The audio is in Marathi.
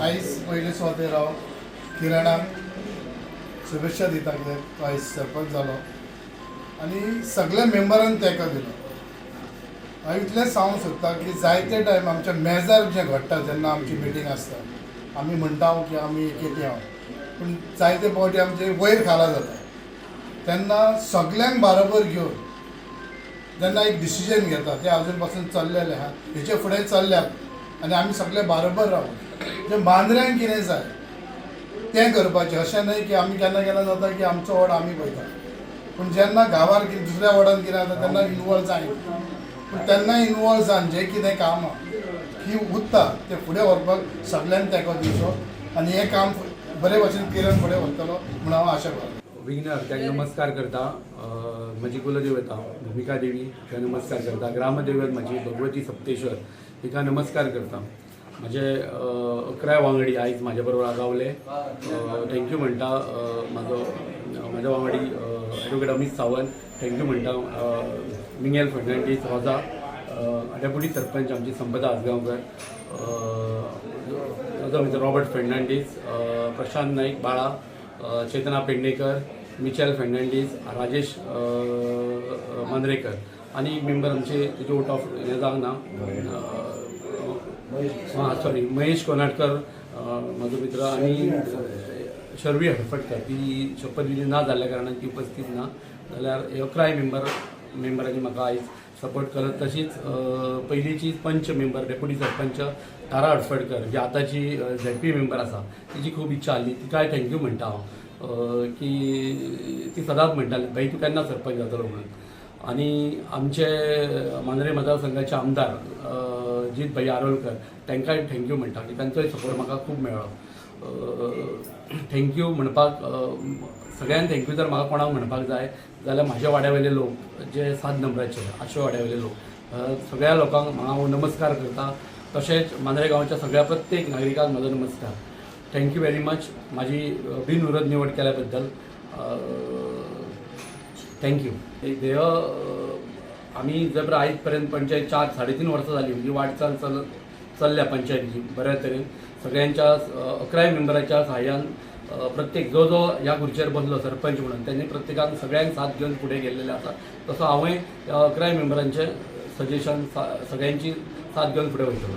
आयज पयले स्वातेर हांव किरणाक शुभेच्छा दिता कित्याक तो आयज सरपंच जालो आनी सगळ्या मेंबरान तेंको दिलो. हांव इतलेंच सांगूंक सोदता की जायते टायम आमच्या मेजार जें घडटा जेन्ना आमची मिटींग आसता आमी म्हणटा की आमी एकेटी आहा, पूण जायते फावटी आमचे वयर खाला जाता तेन्ना सगळ्यांक बरोबर घेवन जेन्ना एक डिसिजन घेता ते अजून पासून चल्लेले आहा, हेचे फुडें चल्ल्यात आनी आमी सगळे बरोबर रावून जे मांद्र्यांक कितें जाय तें करपाचें. अशें न्हय की आमी केन्ना केन्ना जाता की आमचो वॉर्ड आमी पळयता, पूण जेन्ना गांवार दुसऱ्या वॉर्डान कितें जाता तेन्ना इनवॉल्व जायना, पूण तेन्ना इनवॉल्व जावन जें कितें काम ही उरता तें फुडें व्हरपाक सगळ्यांनी तेंको दिवचो आनी हें काम बरे भशेन किरण फुडें व्हरतलो म्हूण हांव आशा करतां. विघ्नहर त्याक नमस्कार करता. म्हजी कुलदेवता भूमिका देवी त्या नमस्कार करता. ग्रामदेवत म्हजी भगवती सप्तेश्वर हिका नमस्कार करता. म्हजे 11 वांगडी आयज म्हाज्या बरोबर आगावले. थँक्यू म्हणटा. म्हाजो वांगडी ॲडवोकेट अमित सावंत थँक्यू म्हणटा. मिंगेल फर्नांडीस रोजा, डेप्युटी सरपंच आमची संपदा आसगांवकर, म्हजो मित्र रॉबर्ट फर्नांडीस, प्रशांत नाईक बाळा, चेतना पेडणेकर, मिचेल फर्नांडीस, राजेश मांद्रेकर आनी मेंबर आमचे तेजे आउट ऑफ हें जावंक ना, सॉरी महेश कोनाटकर म्हजो मित्र आनी शर्वी हडफटकर ती शपथविधी ना जाल्ल्या कारणान ती उपस्थित ना. जाल्यार 11 मेंबरांनी म्हाका आयज सपोर्ट करत. तशीच पयलींची पंच मेंबर डेप्युटी सरपंच तारा हडफटकर जी आतांची झेडपी मेंबर आसा तिची खूब इच्छा आसली, तिकाय थँक्यू म्हणटा हांव की ती सदांच म्हणटाली भाई तूं केन्ना सरपंच जातलो म्हणून. आनी आमचे मांद्रे मतदारसंघाचे आमदार जीत भाई आरोलकर तांकांय थँक्यू म्हणटा की तांचोय सपोर्ट म्हाका खूब मेळ्ळो. थँक्यू म्हणपाक सगळ्यांक थँक्यू जर म्हाका कोणाक म्हणपाक जाय जाल्यार म्हाज्या वाड्यावयले लोक जे 7 नंबराचे आशे वाड्यावयले लोक सगळ्या लोकांक हांव नमस्कार करता. तशेंच मांद्रे गांवच्या सगळ्या प्रत्येक नागरिकांक म्हजो नमस्कार. थँक्यू व्हेरी मच म्हाजी बिनविरोध निवड केल्या बद्दल. थँक्यू. ध्येय आमी जर आयज पर्यंत पंचायत 4-3.5 वर्सां जाली म्हणजे वाटचाल चल्ल्या पंचायतीची बऱ्या तरेन. सगळ्यांच्या 11 मेंबराच्या सहाय्यान प्रत्येक जो ह्या खुर्चेर बसलो सरपंच म्हणून त्यांनी प्रत्येकान सगळ्यांक साथ घेवन फुडें गेल्लेले आसा. तसो हांवूय 11 मेंबरांचे सजेशन सगळ्यांची साथ घेवन फुडें वयतलो.